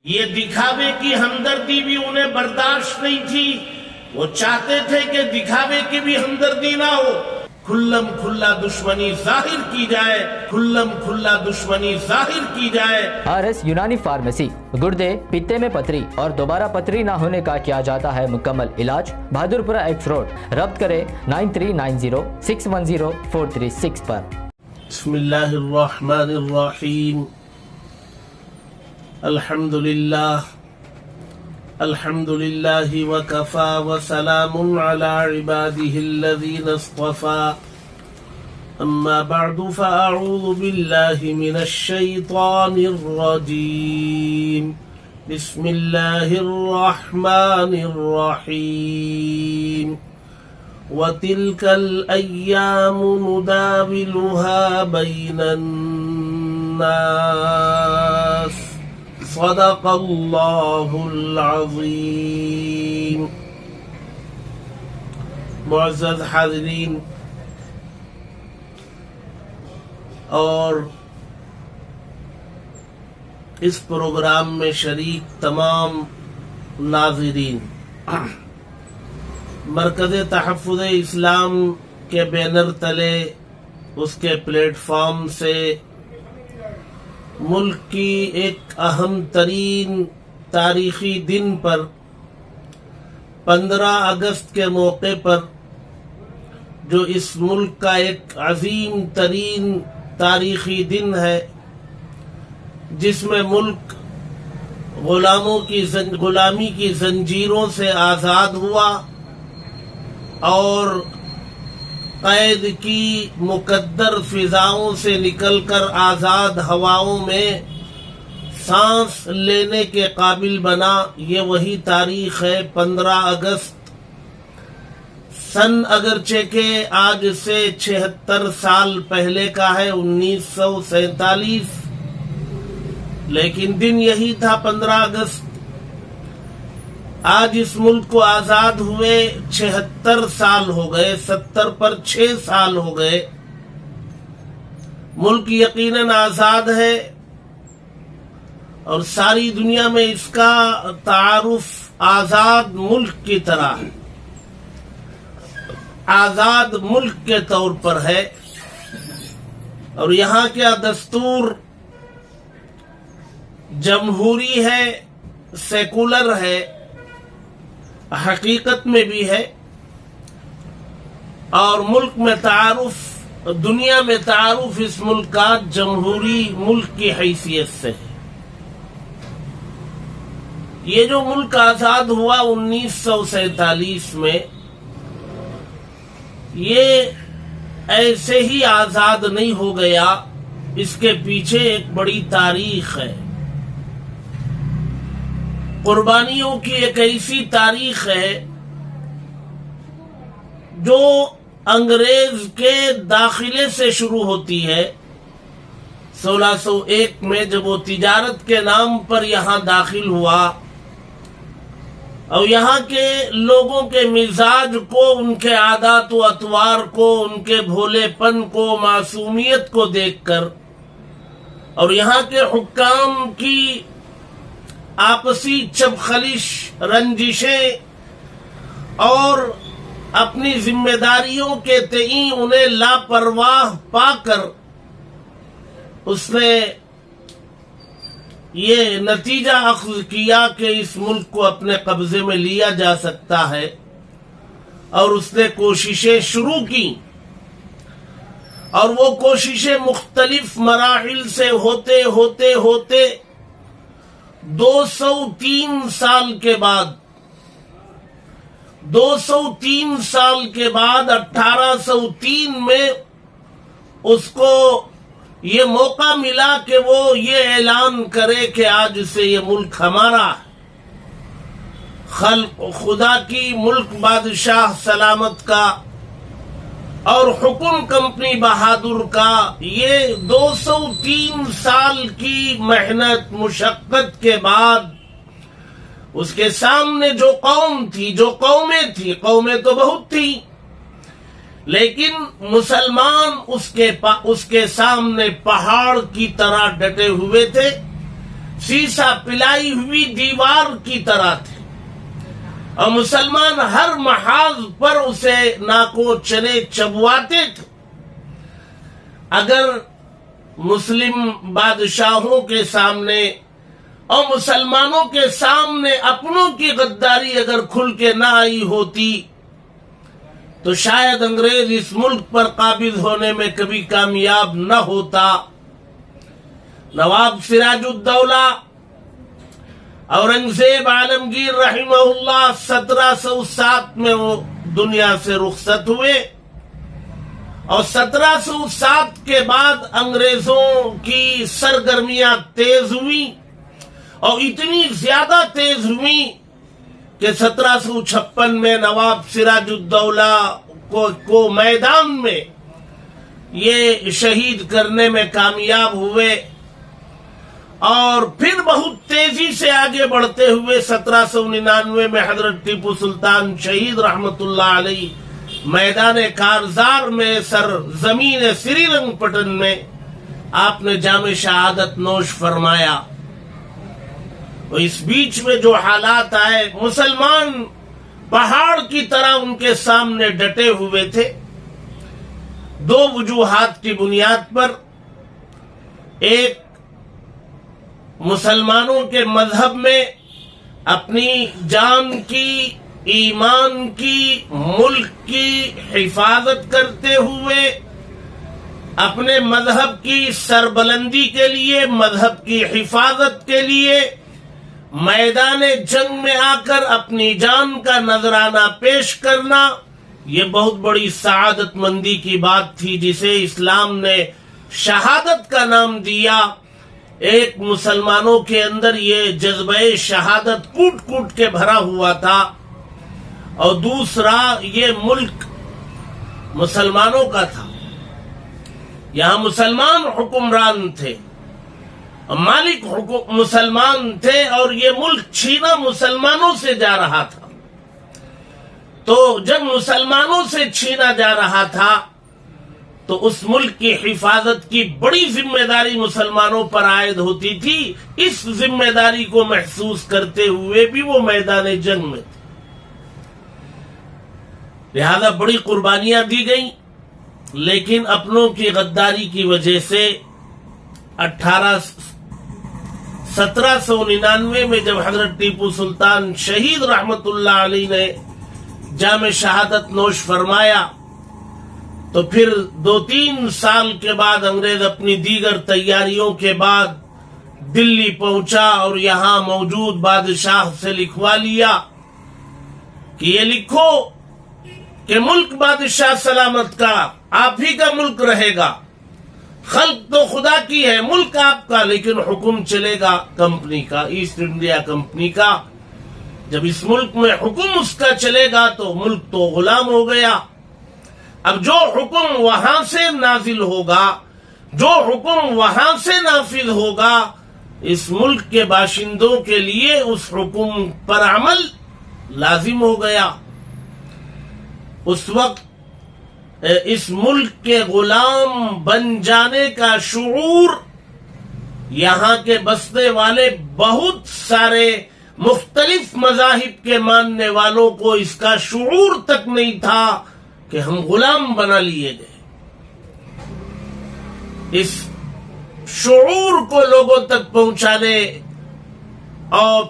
یہ دکھاوے کی ہمدردی بھی انہیں برداشت نہیں تھی، وہ چاہتے تھے کہ دکھاوے کی بھی ہمدردی نہ ہو، کھلم کھلا دشمنی ظاہر کی جائے، کھلم کھلا دشمنی ظاہر کی جائے۔ RS یونانی فارمیسی، گردے، پیتے میں پتھری اور دوبارہ پتھری نہ ہونے کا کیا جاتا ہے مکمل علاج۔ بہادرپورہ ایکس روڈ، ربط کرے 9390610436 پر۔ بسم اللہ الرحمن الرحیم، الحمد للہ وکفا وسلام علی عباده الذین اصطفى، اما بعد فاعوذ باللہ من الشیطان الرجیم، بسم اللہ الرحمن الرحیم، وتلک الایام نداولها بین الناس، صدق اللہ العظیم۔ معزز حاضرین اور اس پروگرام میں شریک تمام ناظرین، مرکز تحفظ اسلام کے بینر تلے، اس کے پلیٹ فارم سے ملک کی ایک اہم ترین تاریخی دن پر، 15 اگست کے موقع پر، جو اس ملک کا ایک عظیم ترین تاریخی دن ہے، جس میں ملک غلامی کی زنجیروں سے آزاد ہوا اور قید کی مقدر فضاؤں سے نکل کر آزاد ہواؤں میں سانس لینے کے قابل بنا۔ یہ وہی تاریخ ہے 15 اگست، سن اگرچہ کہ آج سے 76 سال پہلے کا ہے، 1947، لیکن دن یہی تھا 15 اگست۔ آج اس ملک کو آزاد ہوئے 76 سال ہو گئے، 70 پر 6 سال ہو گئے۔ ملک یقیناً آزاد ہے اور ساری دنیا میں اس کا تعارف آزاد ملک کی طرح ہے، آزاد ملک کے طور پر ہے، اور یہاں کا دستور جمہوری ہے، سیکولر ہے، حقیقت میں بھی ہے، اور ملک میں تعارف، دنیا میں تعارف اس ملک کا جمہوری ملک کی حیثیت سے ہے۔ یہ جو ملک آزاد ہوا 1947 میں، یہ ایسے ہی آزاد نہیں ہو گیا، اس کے پیچھے ایک بڑی تاریخ ہے، قربانیوں کی ایک ایسی تاریخ ہے جو انگریز کے داخلے سے شروع ہوتی ہے۔ 1601 میں جب وہ تجارت کے نام پر یہاں داخل ہوا اور یہاں کے لوگوں کے مزاج کو، ان کے عادات و اطوار کو، ان کے بھولے پن کو، معصومیت کو دیکھ کر، اور یہاں کے حکام کی آپسی چبخلش، رنجشیں اور اپنی ذمہ داریوں کے تئیں انہیں لاپرواہ پا کر، اس نے یہ نتیجہ اخذ کیا کہ اس ملک کو اپنے قبضے میں لیا جا سکتا ہے، اور اس نے کوششیں شروع کی، اور وہ کوششیں مختلف مراحل سے ہوتے 203 سال کے بعد 1803 میں اس کو یہ موقع ملا کہ وہ یہ اعلان کرے کہ آج سے یہ ملک ہمارا ہے۔ خلق خدا کی، ملک بادشاہ سلامت کا اور حکم کمپنی بہادر کا، یہ 203 سال کی محنت مشقت کے بعد اس کے سامنے جو قوم تھی، جو قومیں تھی، قومیں تو بہت تھی، لیکن مسلمان اس کے سامنے پہاڑ کی طرح ڈٹے ہوئے تھے، سیسا پلائی ہوئی دیوار کی طرح تھے، اور مسلمان ہر محاذ پر اسے ناکو چنے چبواتے تھے۔ اگر مسلم بادشاہوں کے سامنے اور مسلمانوں کے سامنے اپنوں کی غداری اگر کھل کے نہ آئی ہوتی تو شاید انگریز اس ملک پر قابض ہونے میں کبھی کامیاب نہ ہوتا۔ نواب سراج الدولہ اورنگزیب عالمگیر رحمہ اللہ 1707 میں وہ دنیا سے رخصت ہوئے، اور 1707 کے بعد انگریزوں کی سرگرمیاں تیز ہوئی، اور اتنی زیادہ تیز ہوئی کہ 1756 میں نواب سراج الدولہ کو میدان میں یہ شہید کرنے میں کامیاب ہوئے، اور پھر بہت تیزی سے آگے بڑھتے ہوئے 1799 میں حضرت ٹیپو سلطان شہید رحمت اللہ علیہ میدان کارزار میں زمین سری رنگ پٹن میں آپ نے جام شہادت نوش فرمایا۔ تو اس بیچ میں جو حالات آئے، مسلمان پہاڑ کی طرح ان کے سامنے ڈٹے ہوئے تھے، دو وجوہات کی بنیاد پر۔ ایک، مسلمانوں کے مذہب میں اپنی جان کی، ایمان کی، ملک کی حفاظت کرتے ہوئے، اپنے مذہب کی سربلندی کے لیے، مذہب کی حفاظت کے لیے میدان جنگ میں آ کر اپنی جان کا نذرانہ پیش کرنا، یہ بہت بڑی سعادت مندی کی بات تھی، جسے اسلام نے شہادت کا نام دیا۔ ایک، مسلمانوں کے اندر یہ جذبہ شہادت کوٹ کوٹ کے بھرا ہوا تھا، اور دوسرا، یہ ملک مسلمانوں کا تھا، یہاں مسلمان حکمران تھے، مالک مسلمان تھے، اور یہ ملک چھینا مسلمانوں سے جا رہا تھا۔ تو جب مسلمانوں سے چھینا جا رہا تھا تو اس ملک کی حفاظت کی بڑی ذمہ داری مسلمانوں پر عائد ہوتی تھی۔ اس ذمہ داری کو محسوس کرتے ہوئے بھی وہ میدان جنگ میں تھے، لہذا بڑی قربانیاں دی گئیں، لیکن اپنوں کی غداری کی وجہ سے 1799 میں جب حضرت ٹیپو سلطان شہید رحمت اللہ علیہ نے جام شہادت نوش فرمایا تو پھر 2-3 سال کے بعد انگریز اپنی دیگر تیاریوں کے بعد دلی پہنچا، اور یہاں موجود بادشاہ سے لکھوا لیا کہ یہ لکھو کہ ملک بادشاہ سلامت کا، آپ ہی کا ملک رہے گا، خلق تو خدا کی ہے، ملک آپ کا، لیکن حکم چلے گا کمپنی کا، ایسٹ انڈیا کمپنی کا۔ جب اس ملک میں حکم اس کا چلے گا تو ملک تو غلام ہو گیا۔ اب جو حکم وہاں سے نازل ہوگا، جو حکم وہاں سے نافذ ہوگا، اس ملک کے باشندوں کے لیے اس حکم پر عمل لازم ہو گیا۔ اس وقت اس ملک کے غلام بن جانے کا شعور یہاں کے بسنے والے بہت سارے مختلف مذاہب کے ماننے والوں کو اس کا شعور تک نہیں تھا کہ ہم غلام بنا لیے گئے۔ اس شعور کو لوگوں تک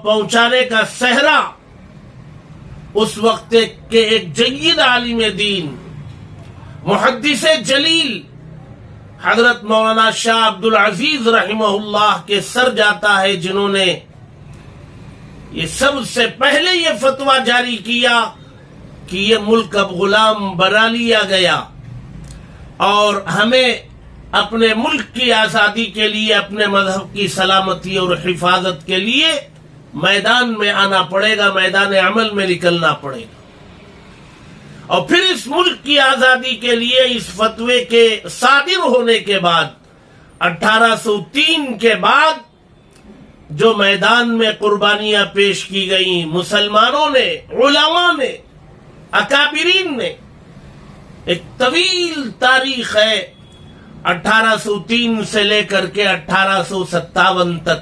پہنچانے کا صحرا اس وقت کے ایک جید عالم دین، محدث جلیل حضرت مولانا شاہ عبد العزیز رحمہ اللہ کے سر جاتا ہے، جنہوں نے یہ سب سے پہلے یہ فتویٰ جاری کیا کہ یہ ملک اب غلام بنا لیا گیا، اور ہمیں اپنے ملک کی آزادی کے لیے، اپنے مذہب کی سلامتی اور حفاظت کے لیے میدان میں آنا پڑے گا، میدان عمل میں نکلنا پڑے گا۔ اور پھر اس ملک کی آزادی کے لیے اس فتوے کے صادر ہونے کے بعد 1803 کے بعد جو میدان میں قربانیاں پیش کی گئیں، مسلمانوں نے، علماء نے، اکابرین نے، ایک طویل تاریخ ہے 1803 سے لے کر کے 1857 تک،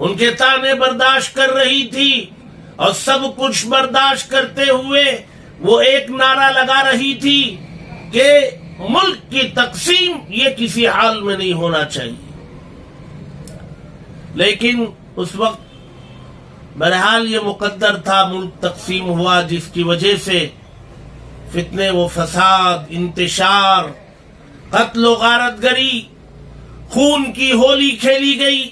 ان کے طعنے برداشت کر رہی تھی اور سب کچھ برداشت کرتے ہوئے وہ ایک نعرہ لگا رہی تھی کہ ملک کی تقسیم یہ کسی حال میں نہیں ہونا چاہیے. لیکن اس وقت بہرحال یہ مقدر تھا، ملک تقسیم ہوا، جس کی وجہ سے فتنے و فساد، انتشار، قتل و غارت گری، خون کی ہولی کھیلی گئی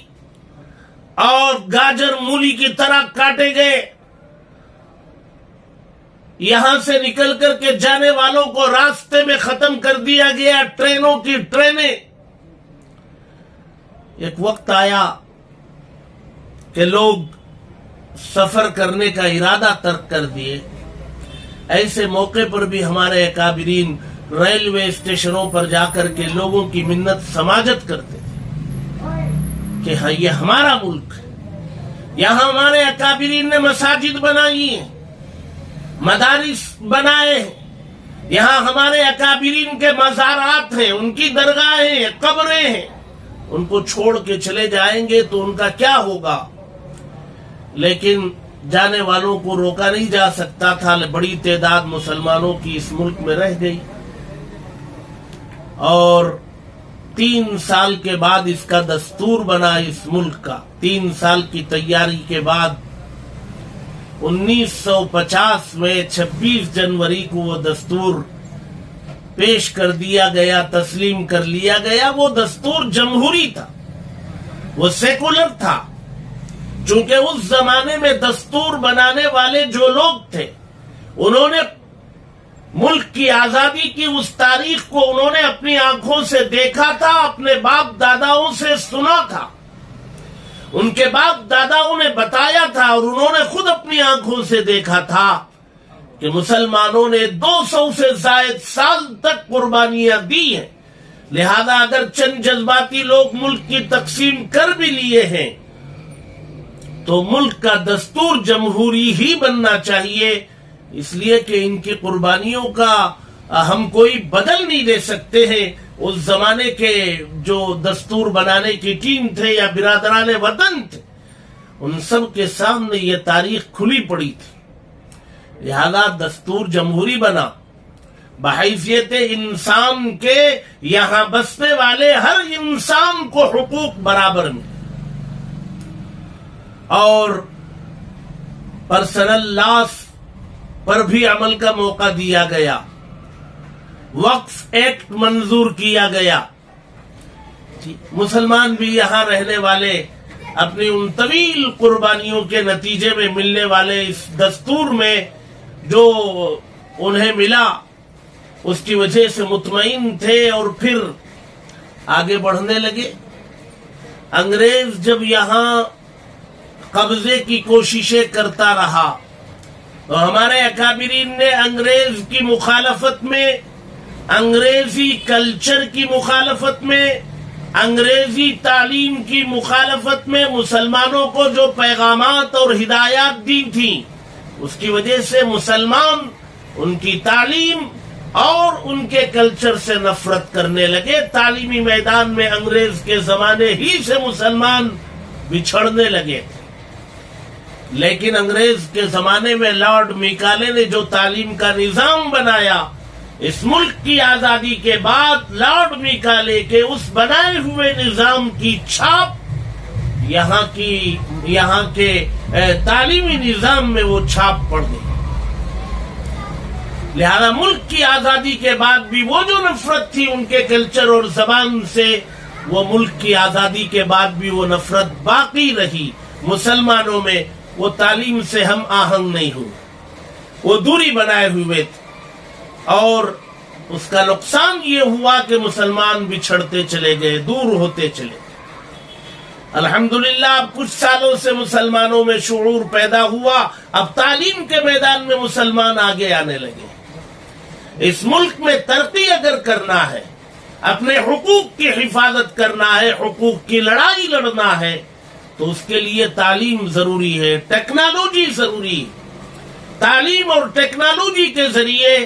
اور گاجر مولی کی طرح کاٹے گئے. یہاں سے نکل کر کے جانے والوں کو راستے میں ختم کر دیا گیا، ٹرینوں کی ٹرینیں. ایک وقت آیا کہ لوگ سفر کرنے کا ارادہ ترک کر دیے. ایسے موقع پر بھی ہمارے اکابرین ریلوے اسٹیشنوں پر جا کر کے لوگوں کی منت سماجت کرتے تھے کہ ہاں یہ ہمارا ملک ہے. یہاں ہمارے اکابرین نے مساجد بنائی ہیں، مدارس بنائے ہیں، یہاں ہمارے اکابرین کے مزارات ہیں، ان کی درگاہیں ہیں، قبریں ہیں. ان کو چھوڑ کے چلے جائیں گے تو ان کا کیا ہوگا؟ لیکن جانے والوں کو روکا نہیں جا سکتا تھا. بڑی تعداد مسلمانوں کی اس ملک میں رہ گئی اور 3 سال کے بعد اس کا دستور بنا. اس ملک کا 3 سال کی تیاری کے بعد 1950 میں 26 جنوری کو وہ دستور پیش کر دیا گیا، تسلیم کر لیا گیا. وہ دستور جمہوری تھا، وہ سیکولر تھا. چونکہ اس زمانے میں دستور بنانے والے جو لوگ تھے انہوں نے ملک کی آزادی کی اس تاریخ کو انہوں نے اپنی آنکھوں سے دیکھا تھا، اپنے باپ داداؤں سے سنا تھا، ان کے باپ داداؤں نے بتایا تھا اور انہوں نے خود اپنی آنکھوں سے دیکھا تھا کہ مسلمانوں نے 200 سے زائد سال تک قربانیاں دی ہیں. لہذا اگر چند جذباتی لوگ ملک کی تقسیم کر بھی لیے ہیں تو ملک کا دستور جمہوری ہی بننا چاہیے، اس لیے کہ ان کی قربانیوں کا ہم کوئی بدل نہیں دے سکتے ہیں. اس زمانے کے جو دستور بنانے کی ٹیم تھے یا برادران وطن تھے ان سب کے سامنے یہ تاریخ کھلی پڑی تھی. لہذا دستور جمہوری بنا بحیثیت انسان کے، یہاں بسنے والے ہر انسان کو حقوق برابر ملے اور پرسنل لاس پر بھی عمل کا موقع دیا گیا. وقف ایکٹ منظور کیا گیا. مسلمان بھی یہاں رہنے والے اپنی ان طویل قربانیوں کے نتیجے میں ملنے والے اس دستور میں جو انہیں ملا اس کی وجہ سے مطمئن تھے اور پھر آگے بڑھنے لگے. انگریز جب یہاں قبضے کی کوششیں کرتا رہا تو ہمارے اکابرین نے انگریز کی مخالفت میں، انگریزی کلچر کی مخالفت میں، انگریزی تعلیم کی مخالفت میں مسلمانوں کو جو پیغامات اور ہدایات دی تھیں اس کی وجہ سے مسلمان ان کی تعلیم اور ان کے کلچر سے نفرت کرنے لگے. تعلیمی میدان میں انگریز کے زمانے ہی سے مسلمان بچھڑنے لگے. لیکن انگریز کے زمانے میں لارڈ میکالے نے جو تعلیم کا نظام بنایا، اس ملک کی آزادی کے بعد لارڈ میکالے کے اس بنائے ہوئے نظام کی چھاپ یہاں کے تعلیمی نظام میں وہ چھاپ پڑ گئی. لہذا ملک کی آزادی کے بعد بھی وہ جو نفرت تھی ان کے کلچر اور زبان سے، وہ ملک کی آزادی کے بعد بھی وہ نفرت باقی رہی. مسلمانوں میں وہ تعلیم سے ہم آہنگ نہیں ہوئے، وہ دوری بنائے ہوئے تھے اور اس کا نقصان یہ ہوا کہ مسلمان بچھڑتے چلے گئے، دور ہوتے چلے گئے. الحمدللہ اب کچھ سالوں سے مسلمانوں میں شعور پیدا ہوا، اب تعلیم کے میدان میں مسلمان آگے آنے لگے. اس ملک میں ترقی اگر کرنا ہے، اپنے حقوق کی حفاظت کرنا ہے، حقوق کی لڑائی لڑنا ہے تو اس کے لیے تعلیم ضروری ہے، ٹیکنالوجی ضروری ہے. تعلیم اور ٹیکنالوجی کے ذریعے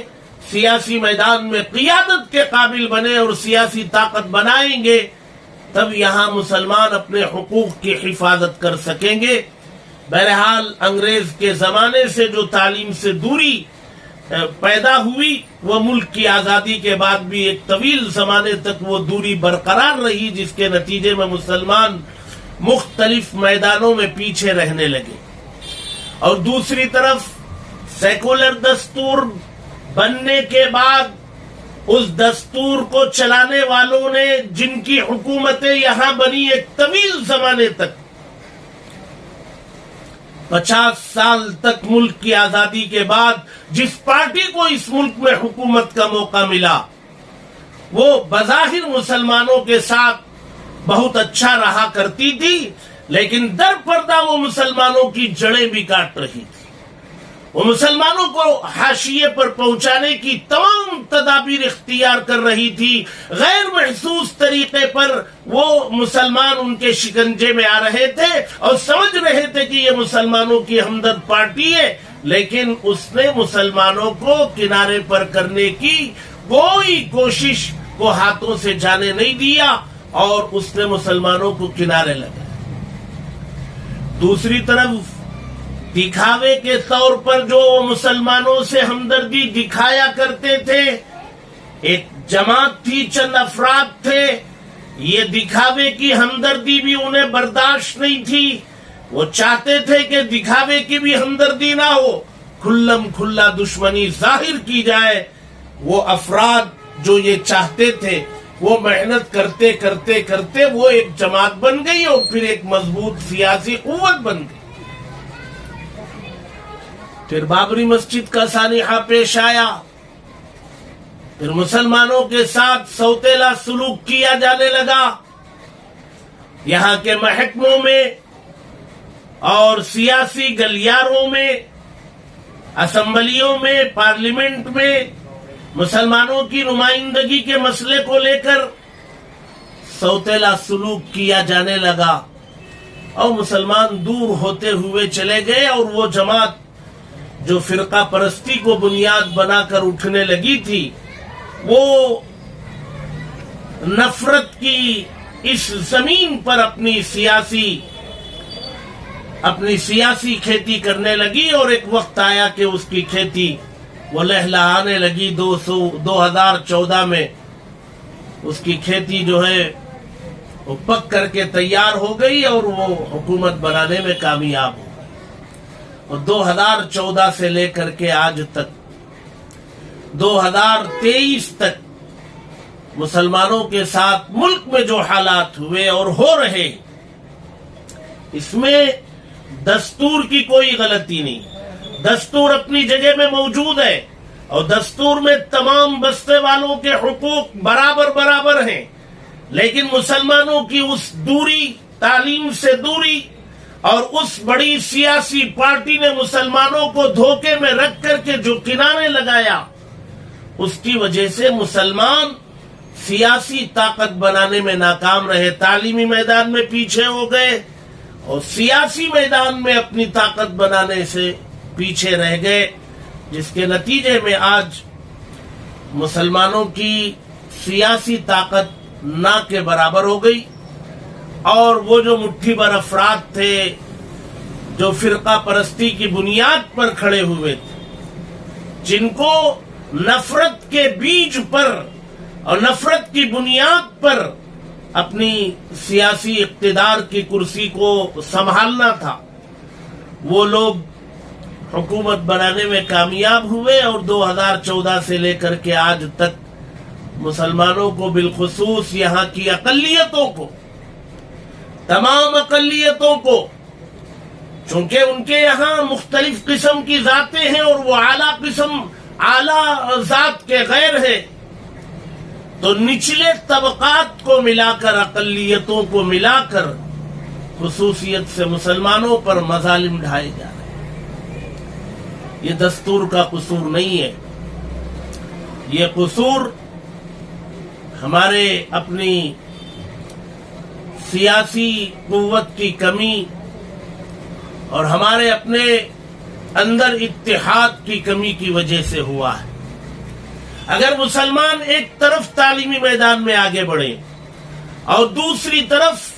سیاسی میدان میں قیادت کے قابل بنے اور سیاسی طاقت بنائیں گے تب یہاں مسلمان اپنے حقوق کی حفاظت کر سکیں گے۔ بہرحال انگریز کے زمانے سے جو تعلیم سے دوری پیدا ہوئی وہ ملک کی آزادی کے بعد بھی ایک طویل زمانے تک وہ دوری برقرار رہی، جس کے نتیجے میں مسلمان مختلف میدانوں میں پیچھے رہنے لگے۔ اور دوسری طرف سیکولر دستور بننے کے بعد اس دستور کو چلانے والوں نے، جن کی حکومتیں یہاں بنی ایک طویل زمانے تک 50 سال تک ملک کی آزادی کے بعد جس پارٹی کو اس ملک میں حکومت کا موقع ملا وہ بظاہر مسلمانوں کے ساتھ بہت اچھا رہا کرتی تھی، لیکن در پردہ وہ مسلمانوں کی جڑیں بھی کاٹ رہی تھی۔ وہ مسلمانوں کو حاشیے پر پہنچانے کی تمام تدابیر اختیار کر رہی تھی۔ غیر محسوس طریقے پر وہ مسلمان ان کے شکنجے میں آ رہے تھے اور سمجھ رہے تھے کہ یہ مسلمانوں کی ہمدرد پارٹی ہے، لیکن اس نے مسلمانوں کو کنارے پر کرنے کی کوئی کوشش کو ہاتھوں سے جانے نہیں دیا اور اس نے مسلمانوں کو کنارے لگایا۔ دوسری طرف دکھاوے کے طور پر جو مسلمانوں سے ہمدردی دکھایا کرتے تھے، ایک جماعت تھی، چند افراد تھے، یہ دکھاوے کی ہمدردی بھی انہیں برداشت نہیں تھی۔ وہ چاہتے تھے کہ دکھاوے کی بھی ہمدردی نہ ہو، کھلم کھلا دشمنی ظاہر کی جائے۔ وہ افراد جو یہ چاہتے تھے وہ محنت کرتے کرتے کرتے وہ ایک جماعت بن گئی اور پھر ایک مضبوط سیاسی قوت بن گئی۔ پھر بابری مسجد کا سانحہ پیش آیا، پھر مسلمانوں کے ساتھ سوتیلا سلوک کیا جانے لگا۔ یہاں کے محکموں میں اور سیاسی گلیاروں میں، اسمبلیوں میں، پارلیمنٹ میں مسلمانوں کی نمائندگی کے مسئلے کو لے کر سوتیلا سلوک کیا جانے لگا اور مسلمان دور ہوتے ہوئے چلے گئے، اور وہ جماعت جو فرقہ پرستی کو بنیاد بنا کر اٹھنے لگی تھی وہ نفرت کی اس زمین پر اپنی سیاسی کھیتی کرنے لگی، اور ایک وقت آیا کہ اس کی کھیتی وہ لہلہانے لگی۔ 2014 میں اس کی کھیتی جو ہے وہ پک کر کے تیار ہو گئی اور وہ حکومت بنانے میں کامیاب ہو۔ اور 2014 سے لے کر کے آج تک 2023 تک مسلمانوں کے ساتھ ملک میں جو حالات ہوئے اور ہو رہے، اس میں دستور کی کوئی غلطی نہیں۔ دستور اپنی جگہ میں موجود ہے اور دستور میں تمام بستے والوں کے حقوق برابر ہیں، لیکن مسلمانوں کی اس دوری، تعلیم سے دوری، اور اس بڑی سیاسی پارٹی نے مسلمانوں کو دھوکے میں رکھ کر کے جو کنارے لگایا، اس کی وجہ سے مسلمان سیاسی طاقت بنانے میں ناکام رہے، تعلیمی میدان میں پیچھے ہو گئے اور سیاسی میدان میں اپنی طاقت بنانے سے پیچھے رہ گئے، جس کے نتیجے میں آج مسلمانوں کی سیاسی طاقت نہ کے برابر ہو گئی، اور وہ جو مٹھی بھر افراد تھے جو فرقہ پرستی کی بنیاد پر کھڑے ہوئے تھے، جن کو نفرت کے بیج پر اور نفرت کی بنیاد پر اپنی سیاسی اقتدار کی کرسی کو سنبھالنا تھا، وہ لوگ حکومت بنانے میں کامیاب ہوئے، اور 2014 سے لے کر کے آج تک مسلمانوں کو، بالخصوص یہاں کی اقلیتوں کو، تمام اقلیتوں کو، چونکہ ان کے یہاں مختلف قسم کی ذاتیں ہیں اور وہ اعلیٰ ذات کے غیر ہیں، تو نچلے طبقات کو ملا کر، اقلیتوں کو ملا کر خصوصیت سے مسلمانوں پر مظالم ڈھائے جا رہے ہیں۔ یہ دستور کا قصور نہیں ہے، یہ قصور ہمارے اپنی سیاسی قوت کی کمی اور ہمارے اپنے اندر اتحاد کی کمی کی وجہ سے ہوا ہے۔ اگر مسلمان ایک طرف تعلیمی میدان میں آگے بڑھے اور دوسری طرف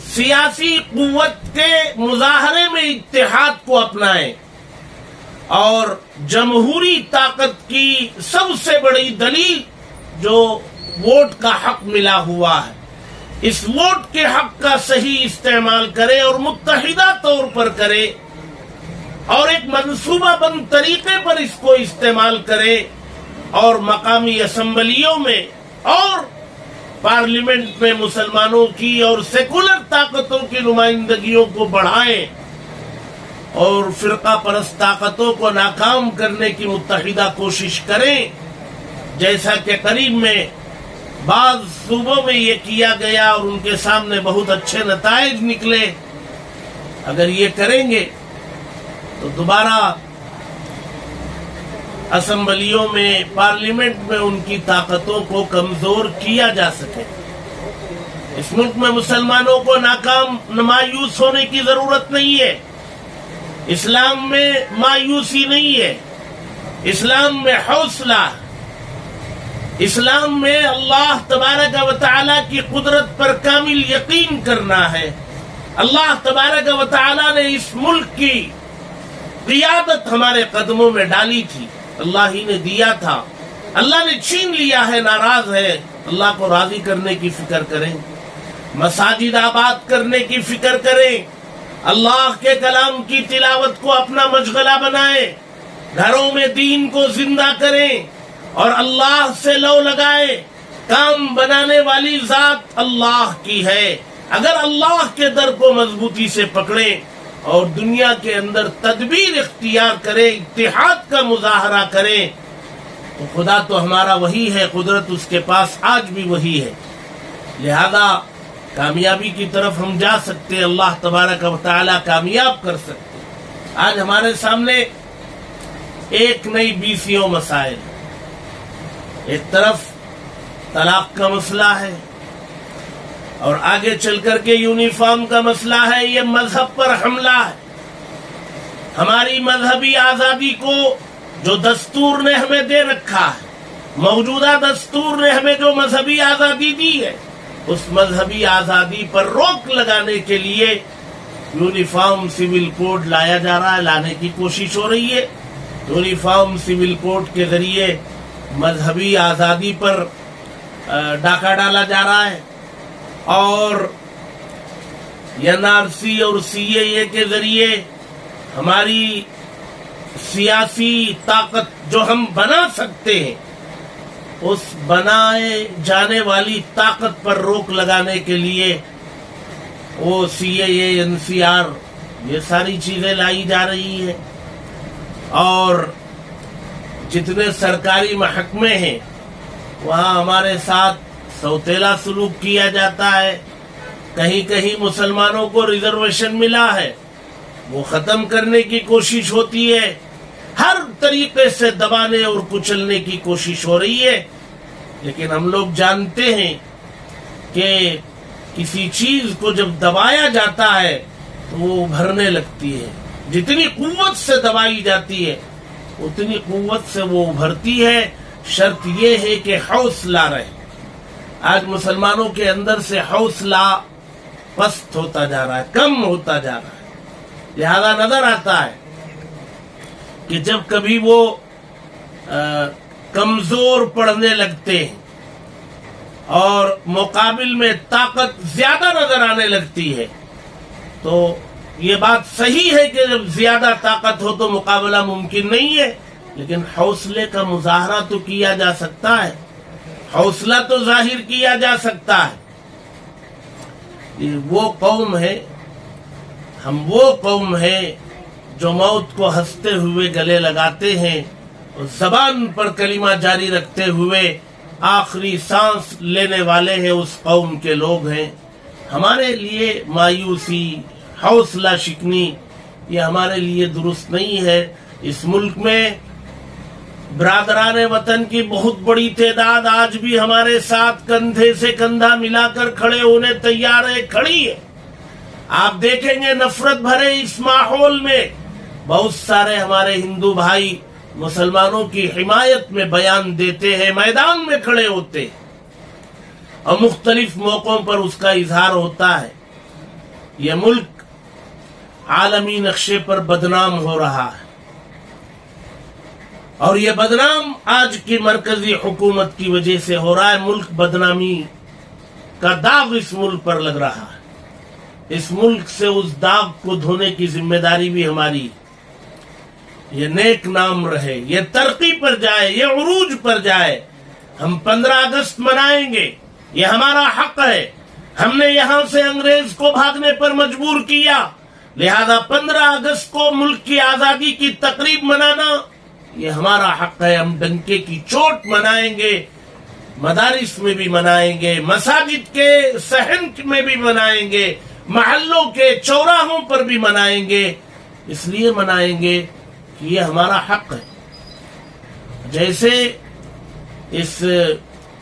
سیاسی قوت کے مظاہرے میں اتحاد کو اپنائیں، اور جمہوری طاقت کی سب سے بڑی دلیل جو ووٹ کا حق ملا ہوا ہے، اس ووٹ کے حق کا صحیح استعمال کرے اور متحدہ طور پر کرے، اور ایک منصوبہ بند طریقے پر اس کو استعمال کرے، اور مقامی اسمبلیوں میں اور پارلیمنٹ میں مسلمانوں کی اور سیکولر طاقتوں کی نمائندگیوں کو بڑھائیں، اور فرقہ پرست طاقتوں کو ناکام کرنے کی متحدہ کوشش کریں، جیسا کہ قریب میں بعض صوبوں میں یہ کیا گیا اور ان کے سامنے بہت اچھے نتائج نکلے۔ اگر یہ کریں گے تو دوبارہ اسمبلیوں میں، پارلیمنٹ میں ان کی طاقتوں کو کمزور کیا جا سکے۔ اس ملک میں مسلمانوں کو ناکام مایوس ہونے کی ضرورت نہیں ہے۔ اسلام میں مایوسی نہیں ہے، اسلام میں حوصلہ، اسلام میں اللہ تبارک و تعالی کی قدرت پر کامل یقین کرنا ہے۔ اللہ تبارک و تعالی نے اس ملک کی قیادت ہمارے قدموں میں ڈالی تھی، اللہ ہی نے دیا تھا، اللہ نے چھین لیا ہے، ناراض ہے۔ اللہ کو راضی کرنے کی فکر کریں، مساجد آباد کرنے کی فکر کریں، اللہ کے کلام کی تلاوت کو اپنا مشغلہ بنائیں، گھروں میں دین کو زندہ کریں اور اللہ سے لو لگائیں۔ کام بنانے والی ذات اللہ کی ہے۔ اگر اللہ کے در کو مضبوطی سے پکڑیں اور دنیا کے اندر تدبیر اختیار کریں، اتحاد کا مظاہرہ کریں، تو خدا تو ہمارا وہی ہے، قدرت اس کے پاس آج بھی وہی ہے، لہذا کامیابی کی طرف ہم جا سکتے ہیں، اللہ تبارک و تعالی کامیاب کر سکتے ہیں۔ آج ہمارے سامنے ایک نئی 20 مسائل، ایک طرف طلاق کا مسئلہ ہے، اور آگے چل کر کے یونیفارم کا مسئلہ ہے، یہ مذہب پر حملہ ہے۔ ہماری مذہبی آزادی کو جو دستور نے ہمیں دے رکھا ہے، موجودہ دستور نے ہمیں جو مذہبی آزادی دی ہے، اس مذہبی آزادی پر روک لگانے کے لیے یونیفارم سول کوڈ لایا جا رہا ہے، لانے کی کوشش ہو رہی ہے۔ یونیفارم سول کوڈ کے ذریعے مذہبی آزادی پر ڈاکہ ڈالا جا رہا ہے، اور NRC اور CAA کے ذریعے ہماری سیاسی طاقت جو ہم بنا سکتے ہیں، اس بنائے جانے والی طاقت پر روک لگانے کے لیے وہ CAA NCR یہ ساری چیزیں لائی جا رہی ہیں، اور جتنے سرکاری محکمے ہیں وہاں ہمارے ساتھ سوتیلا سلوک کیا جاتا ہے۔ کہیں کہیں مسلمانوں کو ریزرویشن ملا ہے، وہ ختم کرنے کی کوشش ہوتی ہے، ہر طریقے سے دبانے اور کچلنے کی کوشش ہو رہی ہے۔ لیکن ہم لوگ جانتے ہیں کہ کسی چیز کو جب دبایا جاتا ہے تو وہ ابھرنے لگتی ہے، جتنی قوت سے دبائی جاتی ہے اتنی قوت سے وہ ابھرتی ہے۔ شرط یہ ہے کہ حوصلہ رہے۔ آج مسلمانوں کے اندر سے حوصلہ پست ہوتا جا رہا ہے، کم ہوتا جا رہا ہے، لہذا نظر آتا ہے کہ جب کبھی وہ کمزور پڑنے لگتے ہیں اور مقابل میں طاقت زیادہ نظر آنے لگتی ہے، تو یہ بات صحیح ہے کہ جب زیادہ طاقت ہو تو مقابلہ ممکن نہیں ہے، لیکن حوصلے کا مظاہرہ تو کیا جا سکتا ہے، حوصلہ تو ظاہر کیا جا سکتا ہے۔ یہ وہ قوم ہے، ہم وہ قوم ہیں جو موت کو ہنستے ہوئے گلے لگاتے ہیں اور زبان پر کلمہ جاری رکھتے ہوئے آخری سانس لینے والے ہیں، اس قوم کے لوگ ہیں۔ ہمارے لیے مایوسی، حوصلہ شکنی یہ ہمارے لیے درست نہیں ہے۔ اس ملک میں برادران وطن کی بہت بڑی تعداد آج بھی ہمارے ساتھ کندھے سے کندھا ملا کر کھڑے ہونے تیار ہے، کھڑی ہے۔ آپ دیکھیں گے نفرت بھرے اس ماحول میں بہت سارے ہمارے ہندو بھائی مسلمانوں کی حمایت میں بیان دیتے ہیں، میدان میں کھڑے ہوتے ہیں۔ اور مختلف موقعوں پر اس کا اظہار ہوتا ہے. یہ ملک عالمی نقشے پر بدنام ہو رہا ہے، اور یہ بدنام آج کی مرکزی حکومت کی وجہ سے ہو رہا ہے. ملک بدنامی کا داغ اس ملک پر لگ رہا ہے. اس ملک سے اس داغ کو دھونے کی ذمہ داری بھی ہماری. یہ نیک نام رہے، یہ ترقی پر جائے، یہ عروج پر جائے. ہم 15 اگست منائیں گے، یہ ہمارا حق ہے. ہم نے یہاں سے انگریز کو بھاگنے پر مجبور کیا، لہذا 15 اگست کو ملک کی آزادی کی تقریب منانا یہ ہمارا حق ہے. ہم ڈنکے کی چوٹ منائیں گے، مدارس میں بھی منائیں گے، مساجد کے صحن میں بھی منائیں گے، محلوں کے چوراہوں پر بھی منائیں گے. اس لیے منائیں گے کہ یہ ہمارا حق ہے. جیسے اس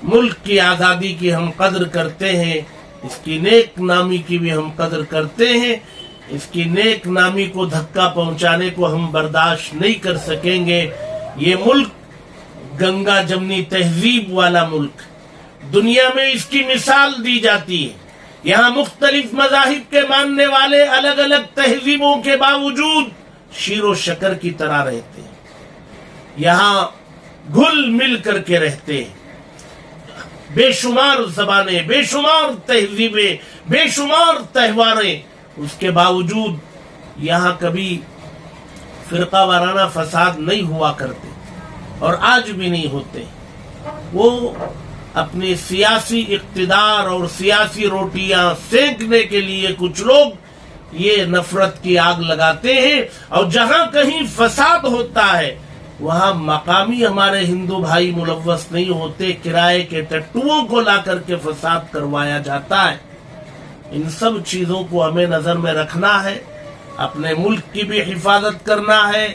ملک کی آزادی کی ہم قدر کرتے ہیں، اس کی نیک نامی کی بھی ہم قدر کرتے ہیں. اس کی نیک نامی کو دھکا پہنچانے کو ہم برداشت نہیں کر سکیں گے. یہ ملک گنگا جمنی تہذیب والا ملک، دنیا میں اس کی مثال دی جاتی ہے. یہاں مختلف مذاہب کے ماننے والے الگ الگ تہذیبوں کے باوجود شیر و شکر کی طرح رہتے ہیں. یہاں گھل مل کر کے رہتے ہیں. بے شمار زبانیں، بے شمار تہذیبیں، بے شمار تہواریں، اس کے باوجود یہاں کبھی فرقہ وارانہ فساد نہیں ہوا کرتے، اور آج بھی نہیں ہوتے. وہ اپنی سیاسی اقتدار اور سیاسی روٹیاں سینکنے کے لیے کچھ لوگ یہ نفرت کی آگ لگاتے ہیں، اور جہاں کہیں فساد ہوتا ہے وہاں مقامی ہمارے ہندو بھائی ملوث نہیں ہوتے، کرائے کے ٹٹوؤں کو لا کر کے فساد کروایا جاتا ہے. ان سب چیزوں کو ہمیں نظر میں رکھنا ہے. اپنے ملک کی بھی حفاظت کرنا ہے،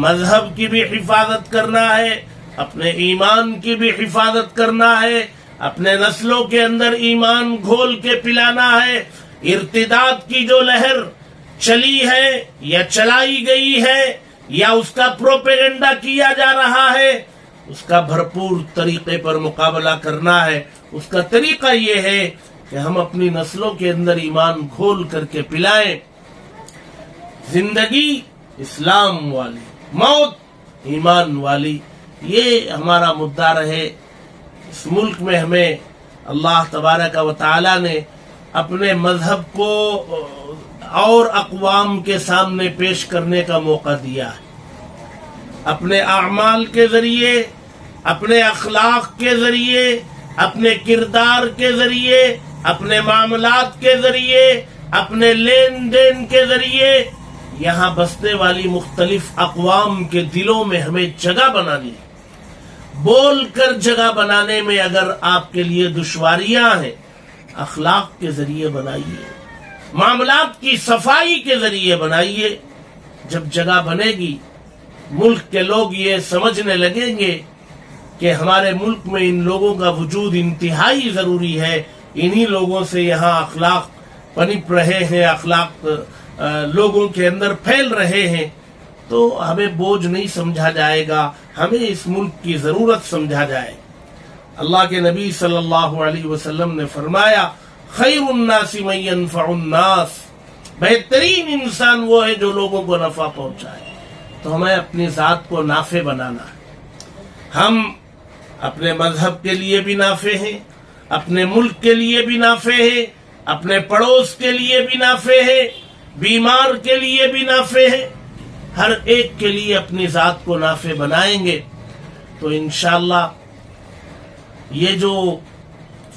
مذہب کی بھی حفاظت کرنا ہے، اپنے ایمان کی بھی حفاظت کرنا ہے، اپنے نسلوں کے اندر ایمان گھول کے پلانا ہے. ارتداد کی جو لہر چلی ہے یا چلائی گئی ہے یا اس کا پروپیگنڈا کیا جا رہا ہے، اس کا بھرپور طریقے پر مقابلہ کرنا ہے. اس کا طریقہ یہ ہے کہ ہم اپنی نسلوں کے اندر ایمان کھول کر کے پلائیں. زندگی اسلام والی، موت ایمان والی، یہ ہمارا مدعا رہے. اس ملک میں ہمیں اللہ تبارک و تعالی نے اپنے مذہب کو اور اقوام کے سامنے پیش کرنے کا موقع دیا ہے. اپنے اعمال کے ذریعے، اپنے اخلاق کے ذریعے، اپنے کردار کے ذریعے، اپنے معاملات کے ذریعے، اپنے لین دین کے ذریعے یہاں بسنے والی مختلف اقوام کے دلوں میں ہمیں جگہ بنانی ہے. بول کر جگہ بنانے میں اگر آپ کے لیے دشواریاں ہیں، اخلاق کے ذریعے بنائیے، معاملات کی صفائی کے ذریعے بنائیے. جب جگہ بنے گی ملک کے لوگ یہ سمجھنے لگیں گے کہ ہمارے ملک میں ان لوگوں کا وجود انتہائی ضروری ہے، انہی لوگوں سے یہاں اخلاق پنپ رہے ہیں، اخلاق لوگوں کے اندر پھیل رہے ہیں، تو ہمیں بوجھ نہیں سمجھا جائے گا، ہمیں اس ملک کی ضرورت سمجھا جائے. اللہ کے نبی صلی اللہ علیہ وسلم نے فرمایا، خیر الناس من ينفع الناس، بہترین انسان وہ ہے جو لوگوں کو نفع پہنچائے. تو ہمیں اپنی ذات کو نافع بنانا ہے. ہم اپنے مذہب کے لیے بھی نافع ہیں، اپنے ملک کے لیے بھی نافع ہیں، اپنے پڑوس کے لیے بھی نافع ہیں، بیمار کے لیے بھی نافع ہیں. ہر ایک کے لیے اپنی ذات کو نافع بنائیں گے تو انشاءاللہ یہ جو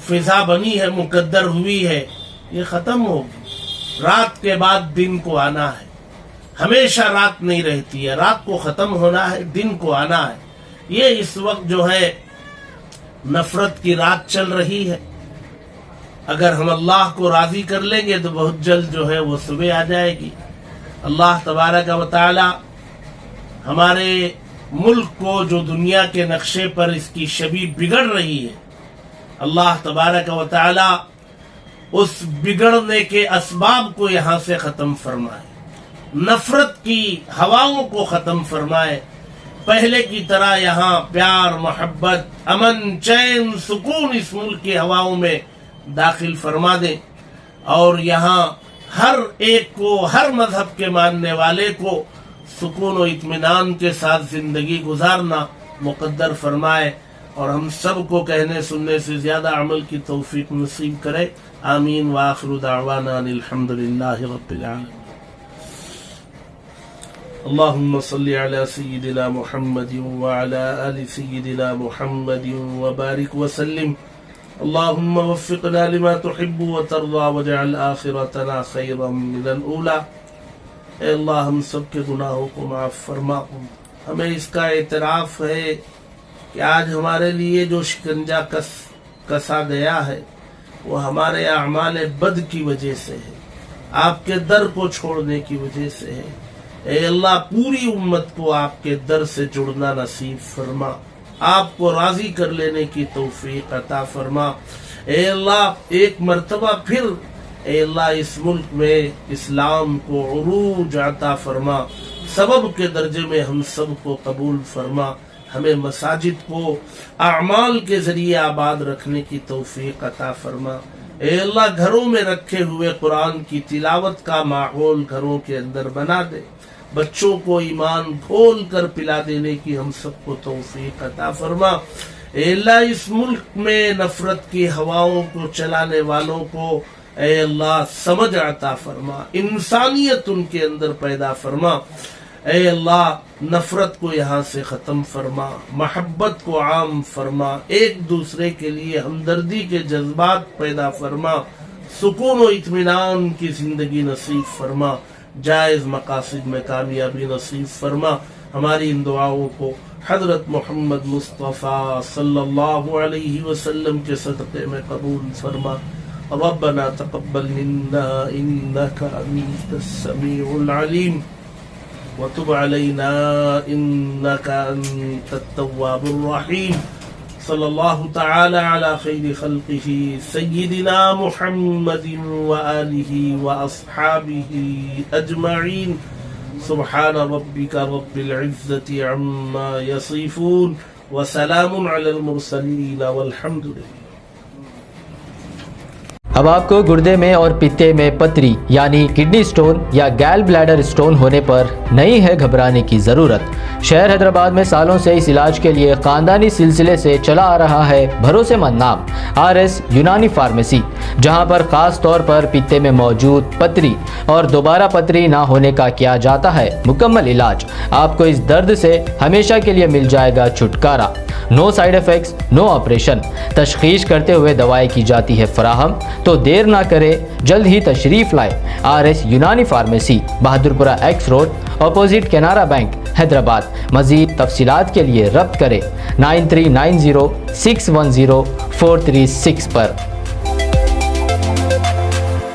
فضا بنی ہے، مقدر ہوئی ہے، یہ ختم ہوگی. رات کے بعد دن کو آنا ہے. ہمیشہ رات نہیں رہتی ہے، رات کو ختم ہونا ہے، دن کو آنا ہے. یہ اس وقت جو ہے نفرت کی رات چل رہی ہے. اگر ہم اللہ کو راضی کر لیں گے تو بہت جلد جو ہے وہ صبح آ جائے گی. اللہ تبارک و تعالی ہمارے ملک کو جو دنیا کے نقشے پر اس کی شبیہ بگڑ رہی ہے، اللہ تبارک و تعالی اس بگڑنے کے اسباب کو یہاں سے ختم فرمائے، نفرت کی ہواؤں کو ختم فرمائے. پہلے کی طرح یہاں پیار محبت امن چین سکون اس ملک کی ہواؤں میں داخل فرما دیں، اور یہاں ہر ایک کو، ہر مذہب کے ماننے والے کو سکون و اطمینان کے ساتھ زندگی گزارنا مقدر فرمائے، اور ہم سب کو کہنے سننے سے زیادہ عمل کی توفیق نصیب کرے۔ آمین وآخر دعوانا ان الحمد للہ رب العالمین۔ اللهم صل على سيدنا محمد وعلى آل سيدنا محمد وبارك وسلم۔ اللهم وفقنا لما تحب وترضى واجعل آخرتنا خيرا من الأولى۔ اے اللہ ہم سب کے گناہوں کو معاف فرما، ہمیں اس کا اعتراف ہے کہ آج ہمارے لیے جو شکنجہ کسا گیا ہے وہ ہمارے اعمال بد کی وجہ سے ہے، آپ کے در کو چھوڑنے کی وجہ سے ہے۔ اے اللہ پوری امت کو آپ کے در سے جڑنا نصیب فرما، آپ کو راضی کر لینے کی توفیق عطا فرما۔ اے اللہ ایک مرتبہ پھر اے اللہ اس ملک میں اسلام کو عروج عطا فرما، سبب کے درجے میں ہم سب کو قبول فرما، ہمیں مساجد کو اعمال کے ذریعے آباد رکھنے کی توفیق عطا فرما۔ اے اللہ گھروں میں رکھے ہوئے قرآن کی تلاوت کا ماحول گھروں کے اندر بنا دے، بچوں کو ایمان کھول کر پلا دینے کی ہم سب کو توفیق عطا فرما۔ اے اللہ اس ملک میں نفرت کی ہواؤں کو چلانے والوں کو اے اللہ سمجھ عطا فرما، انسانیت ان کے اندر پیدا فرما۔ اے اللہ نفرت کو یہاں سے ختم فرما، محبت کو عام فرما، ایک دوسرے کے لیے ہمدردی کے جذبات پیدا فرما، سکون و اطمینان کی زندگی نصیب فرما، جائز مقاصد میں کامیابی نصیب فرما۔ ہماری ان دعاؤں کو حضرت محمد مصطفیٰ صلی اللہ علیہ وسلم کے صدقے میں قبول فرما۔ ربنا تقبل منا انك انت السميع العليم وتب علينا انك انت التواب الرحيم۔ صلی اللہ تعالی علی خیر خلقہ سیدنا محمد وآلہ واصحابہ اجمعین۔ سبحان ربک رب العزة عما یصفون وسلام علی المرسلین والحمد للہ۔ اب آپ کو گردے میں اور پتے میں پتری یعنی کڈنی سٹون یا گیل بلیڈر سٹون ہونے پر نہیں ہے گھبرانے کی ضرورت۔ شہر حیدرآباد میں سالوں سے اس علاج کے لیے خاندانی سلسلے سے چلا آ رہا ہے بھروسے مند نام RS یونانی فارمیسی، جہاں پر خاص طور پر پتے میں موجود پتری اور دوبارہ پتری نہ ہونے کا کیا جاتا ہے مکمل علاج۔ آپ کو اس درد سے ہمیشہ کے لیے مل جائے گا چھٹکارا، نو سائیڈ ایفیکٹس، نو آپریشن، تشخیص کرتے ہوئے دوائی کی جاتی ہے فراہم۔ تو دیر نہ کرے، جلد ہی تشریف لائے RS یونانی pharmacy, Bahadurpura X road, opposite Canara bank, Hyderabad. مزید تفصیلات کے لیے ربط کریں 9390610436 پر۔